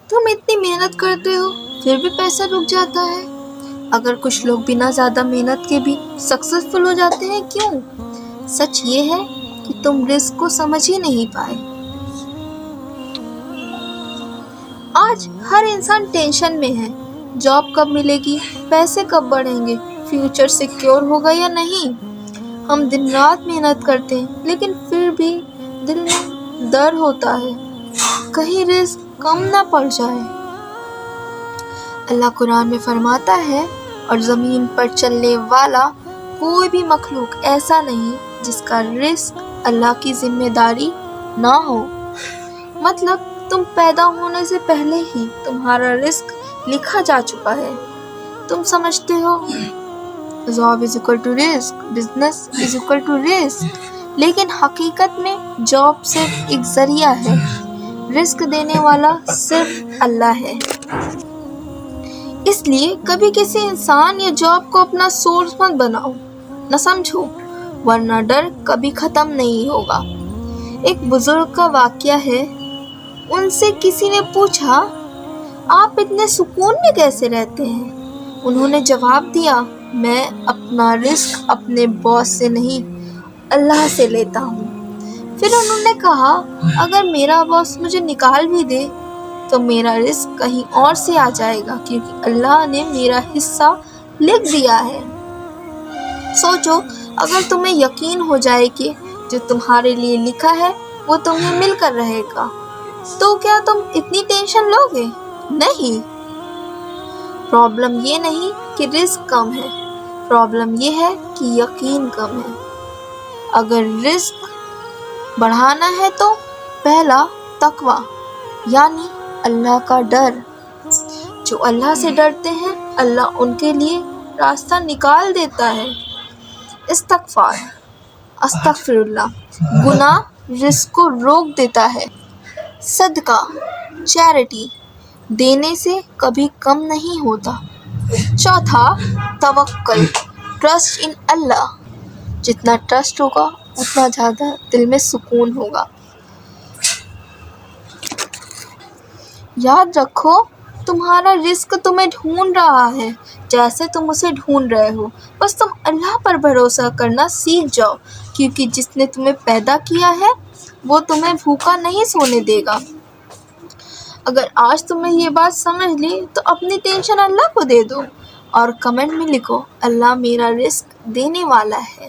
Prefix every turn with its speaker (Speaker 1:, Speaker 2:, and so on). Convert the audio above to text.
Speaker 1: تم اتنی محنت کرتے ہو پھر بھی پیسہ رک جاتا ہے۔ اگر کچھ لوگ بنا زیادہ محنت کے بھی سکسیسفل ہو جاتے ہیں، کیوں؟ سچ یہ ہے کہ تم رزق کو سمجھ ہی نہیں پائے۔ آج ہر انسان ٹینشن میں ہے، جاب کب ملے گی، پیسے کب بڑھیں گے، فیوچر سیکیور ہوگا یا نہیں۔ ہم دن رات محنت کرتے ہیں لیکن پھر بھی دل میں ڈر ہوتا ہے کہیں رزق کم نہ پڑ جائے۔ اللہ قرآن میں فرماتا ہے، اور زمین پر چلنے والا کوئی بھی مخلوق ایسا نہیں جس کا رزق اللہ کی ذمہ داری نہ ہو۔ مطلب تم پیدا ہونے سے پہلے ہی تمہارا رزق لکھا جا چکا ہے۔ تم سمجھتے ہو جاب از اکول ٹو رزق، بزنس از اکول ٹو رزق، لیکن حقیقت میں جاب صرف ایک ذریعہ ہے، رزق دینے والا صرف اللہ ہے۔ اس لیے کبھی کسی انسان یا جاب کو اپنا سورس مت بناؤ، نہ سمجھو، ورنہ ڈر کبھی ختم نہیں ہوگا۔ ایک بزرگ کا واقعہ ہے، ان سے کسی نے پوچھا، آپ اتنے سکون میں کیسے رہتے ہیں؟ انہوں نے جواب دیا، میں اپنا رزق اپنے باس سے نہیں اللہ سے لیتا ہوں۔ پھر انہوں نے کہا، اگر میرا باس مجھے نکال بھی دے تو میرا رزق کہیں اور سے آ جائے گا، کیونکہ اللہ نے میرا حصہ لکھ دیا ہے۔ سوچو، اگر تمہیں یقین ہو جائے کہ جو تمہارے لیے لکھا ہے وہ تمہیں مل کر رہے گا، تو کیا تم اتنی ٹینشن لو گے؟ نہیں۔ پرابلم یہ نہیں کہ رزق کم ہے، پرابلم یہ ہے کہ یقین کم ہے۔ اگر رزق بڑھانا ہے تو پہلا تقویٰ یعنی اللہ کا ڈر۔ جو اللہ سے ڈرتے ہیں اللہ ان کے لیے راستہ نکال دیتا ہے۔ استغفار، استغفر اللہ، گناہ رزق کو روک دیتا ہے۔ صدقہ، چیریٹی دینے سے کبھی کم نہیں ہوتا۔ چوتھا، توکل، ٹرسٹ ان اللہ۔ جتنا ٹرسٹ ہوگا اتنا زیادہ دل میں سکون ہوگا۔ یاد رکھو، تمہارا رزق تمہیں ڈھونڈ رہا ہے جیسے تم اسے ڈھونڈ رہے ہو۔ بس تم اللہ پر بھروسہ کرنا سیکھ جاؤ، کیونکہ جس نے تمہیں پیدا کیا ہے وہ تمہیں بھوکا نہیں سونے دے گا۔ اگر آج تمہیں یہ بات سمجھ لی تو اپنی ٹینشن اللہ کو دے دو اور کمنٹ میں لکھو، اللہ میرا رزق دینے والا ہے۔